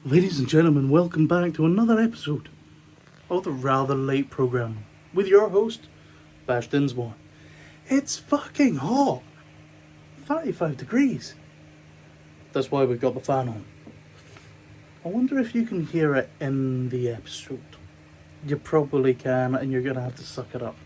Ladies and gentlemen, welcome back to another episode of the Rather Late programme with your host, Dinsmore. It's fucking hot! 35 degrees. That's why we've got the fan on. I wonder if you can hear it in the episode. You probably can, and you're gonna have to suck it up.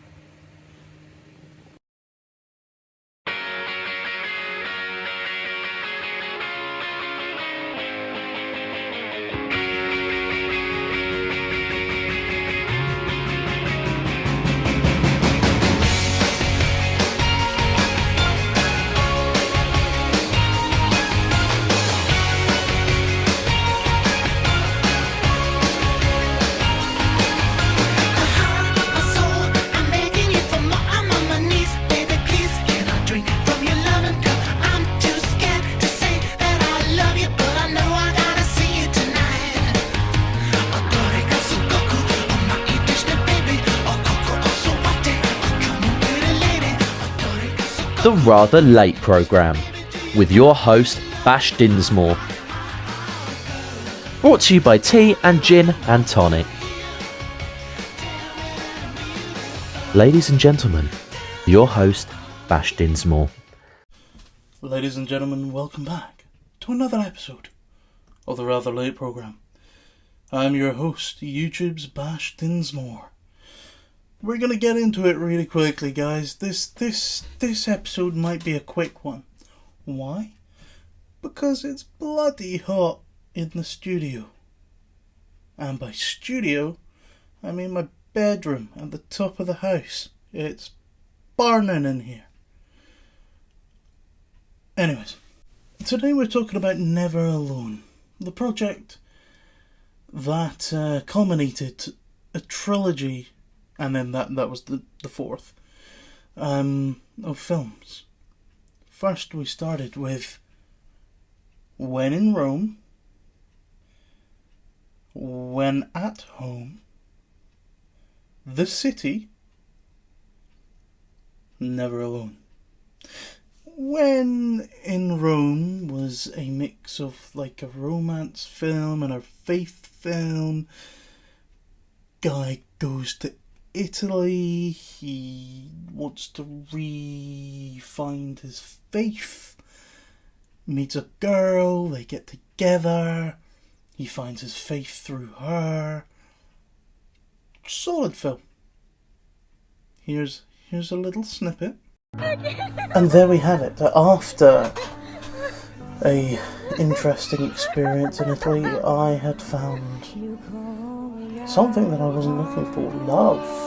The Rather Late programme with your host Bash Dinsmore. Brought to you by Tea and Gin and Tonic. Ladies and gentlemen, your host Bash Dinsmore. Ladies and gentlemen, welcome back to another episode of the Rather Late programme. I'm your host, YouTube's Bash Dinsmore. We're gonna get into it really quickly, guys. This episode might be a quick one. Why? Because it's bloody hot in the studio. And by studio, I mean my bedroom at the top of the house. It's burning in here. Anyways, today we're talking about Never Alone, the project that culminated a trilogy. And then that was the fourth of films. First we started with When in Rome, When at Home, The City, Never Alone. When in Rome was a mix of like a romance film and a faith film. Guy goes to Italy, he wants to re-find his faith, meets a girl, they get together, he finds his faith through her. Solid film. Here's a little snippet. And there we have it. After a interesting experience in Italy, I had found something that I wasn't looking for. Love.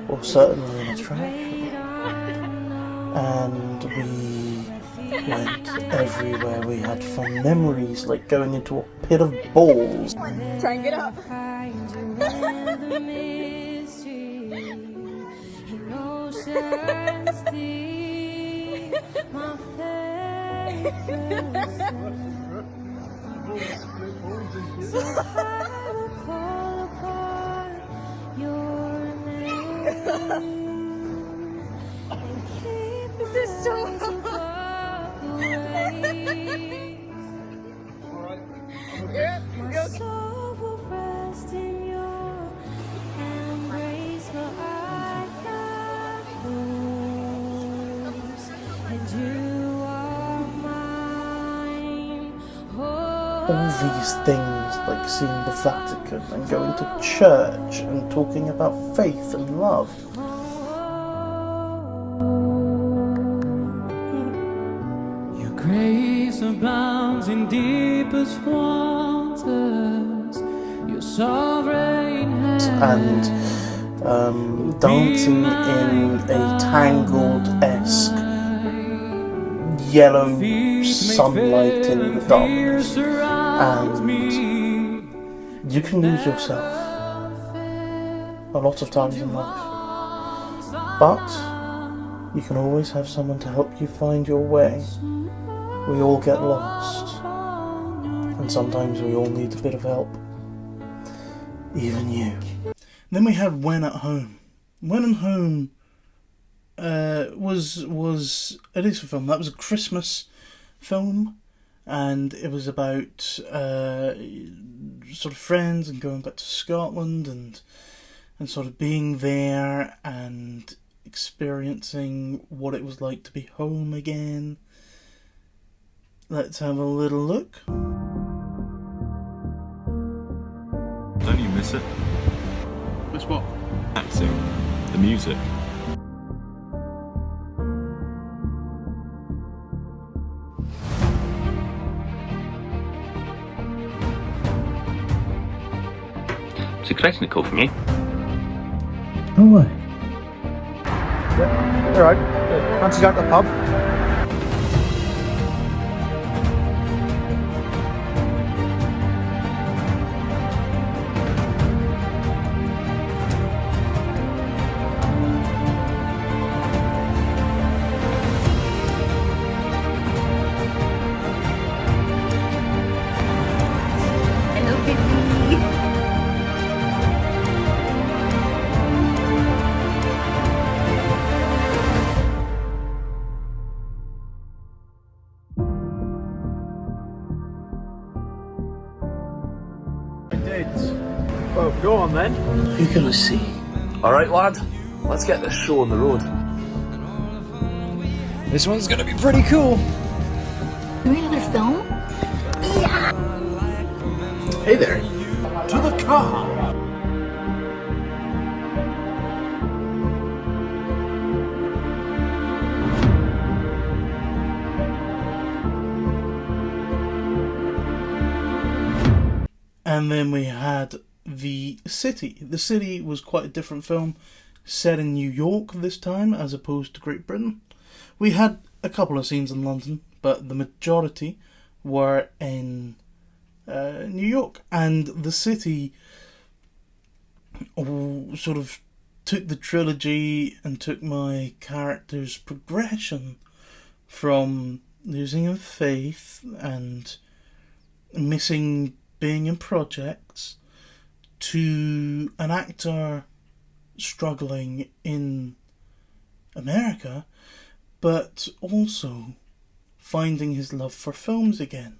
Or certainly an attraction. And we went everywhere. We had fun memories, like going into a pit of balls. Try and get up. This is so hard. All these things, like seeing the Vatican and going to church and talking about faith and love. Your grace abounds in deepest waters, your sovereign hand. And dancing in a Tangled-esque yellow sunlight in the darkness. And you can lose yourself a lot of times in life, but you can always have someone to help you find your way. We all get lost, and sometimes we all need a bit of help, even you. Then we had When at Home. When at Home was a decent film. That was a Christmas film, and it was about sort of friends and going back to Scotland and sort of being there and experiencing what it was like to be home again. Let's have a little look. Don't you miss it? Miss what? Acting, the music. Was expecting a call from you. No way. Yeah, alright. Fancy going to the pub? Hello, baby. I did. Well, go on then. You're gonna see. Alright, lad, let's get this show on the road. This one's gonna be pretty cool. Doing another film? Hey there. To the car. And then we had The City. The City was quite a different film, set in New York this time as opposed to Great Britain. We had a couple of scenes in London, but the majority were in New York. And The City sort of took the trilogy and took my character's progression from losing of faith and missing being in projects to an actor struggling in America, but also finding his love for films again.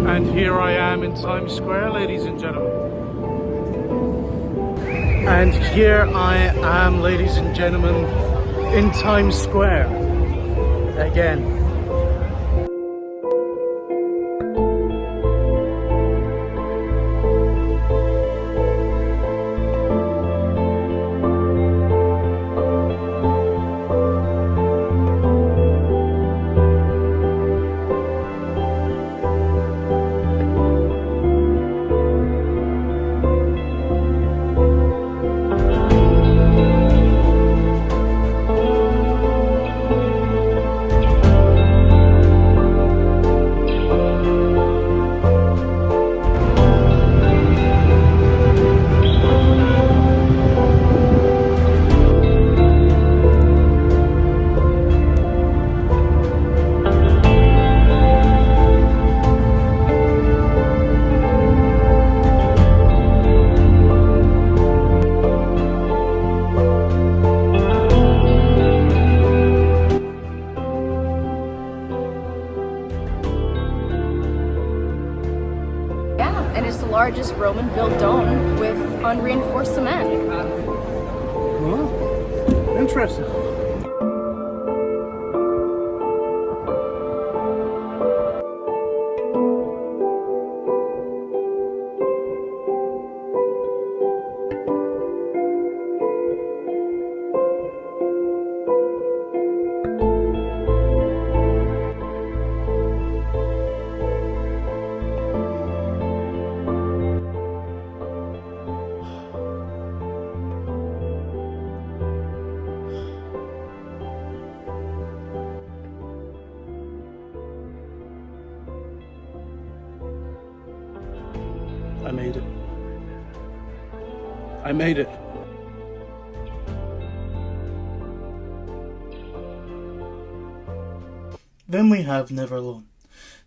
And here I am in Times Square, ladies and gentlemen. And here I am, ladies and gentlemen, in Times Square again. Yeah, and it's the largest Roman-built dome with unreinforced cement. Oh, interesting. I made it. I made it. Then we have Never Alone.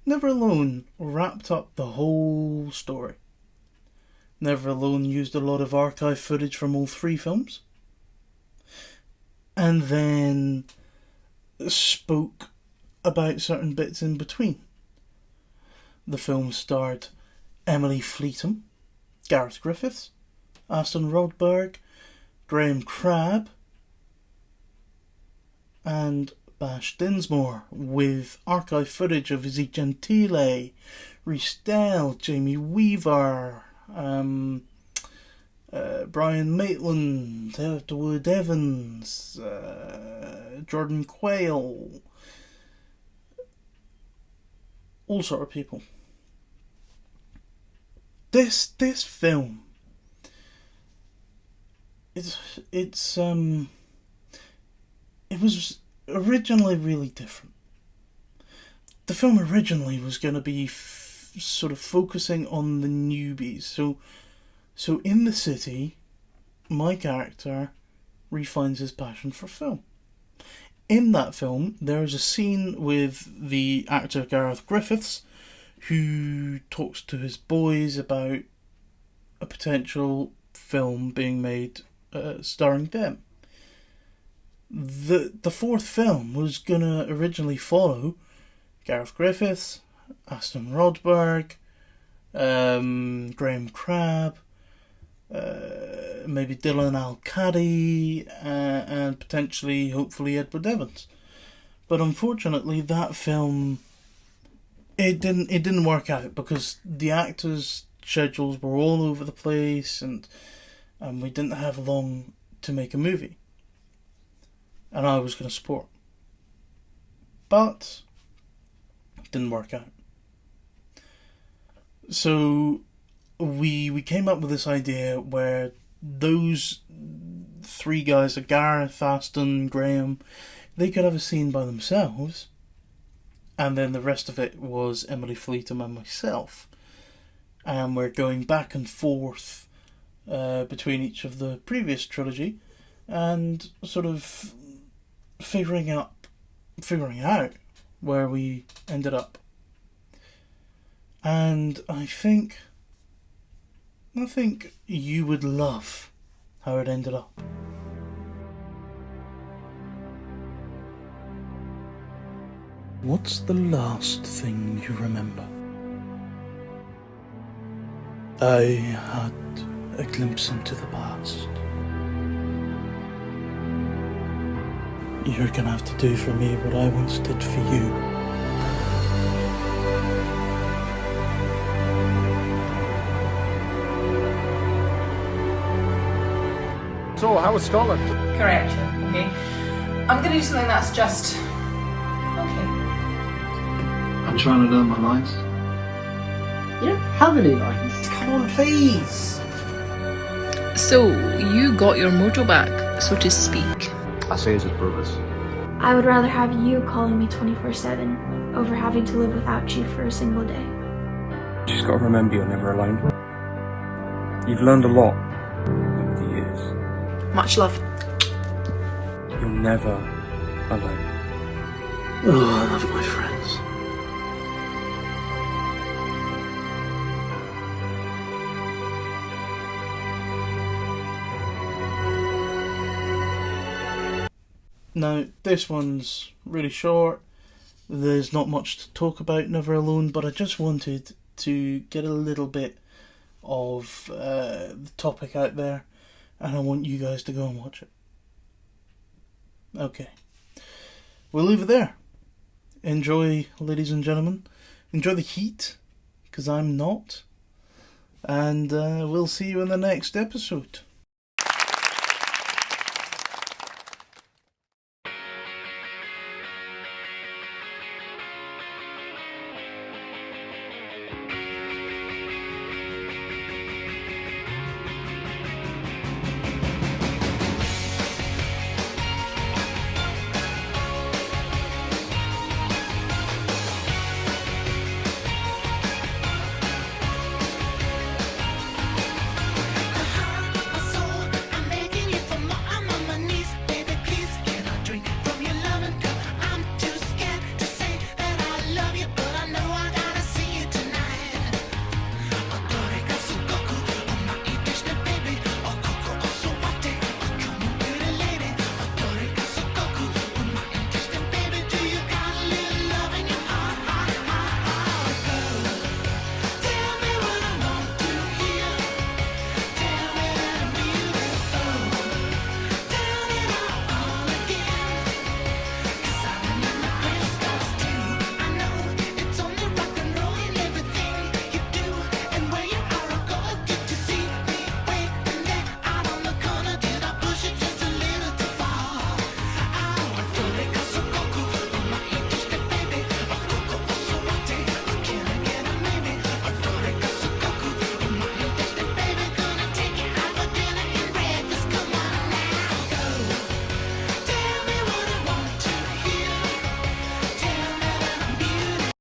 Never Alone wrapped up the whole story. Never Alone used a lot of archive footage from all three films. and then spoke about certain bits in between. The film starred Emily Fleetham, Gareth Griffiths, Aston Rodberg, Graham Crabb, and Bash Dinsmore, with archive footage of Izzy Gentile, Rhys Dell, Jamie Weaver, Brian Maitland, Edward Evans, Jordan Quayle, all sort of people. This film, it was originally really different. The film originally was going to be sort of focusing on the newbies. So in the city, my character refines his passion for film. In that film, there is a scene with the actor Gareth Griffiths, who talks to his boys about a potential film being made starring them. The fourth film was going to originally follow Gareth Griffiths, Aston Rodberg, Graham Crabb, maybe Dylan Al-Qadi, and potentially, hopefully, Edward Evans. But unfortunately, that film, it didn't work out because the actors' schedules were all over the place, and we didn't have long to make a movie. And I was going to support. But it didn't work out. So we came up with this idea where those three guys, Gareth, Aston, Graham, they could have a scene by themselves, and then the rest of it was Emily Fleetham and myself. And we're going back and forth between each of the previous trilogy and sort of figuring out where we ended up. And I think you would love how it ended up. What's the last thing you remember? I had a glimpse into the past. You're gonna have to do for me what I once did for you. So, how was Scotland? Correction, okay? I'm gonna do something that's just... okay. I'm trying to learn my lines. You don't have any lines. Come on, please. So, you got your mojo back, so to speak. I say as his brothers. I would rather have you calling me 24/7 over having to live without you for a single day. You just gotta remember you're never alone. You've learned a lot over the years. Much love. You're never alone. Oh, I love my friends. Now, this one's really short. There's not much to talk about Never Alone, but I just wanted to get a little bit of the topic out there, and I want you guys to go and watch it. Okay. We'll leave it there. Enjoy, ladies and gentlemen. Enjoy the heat, because I'm not. And we'll see you in the next episode.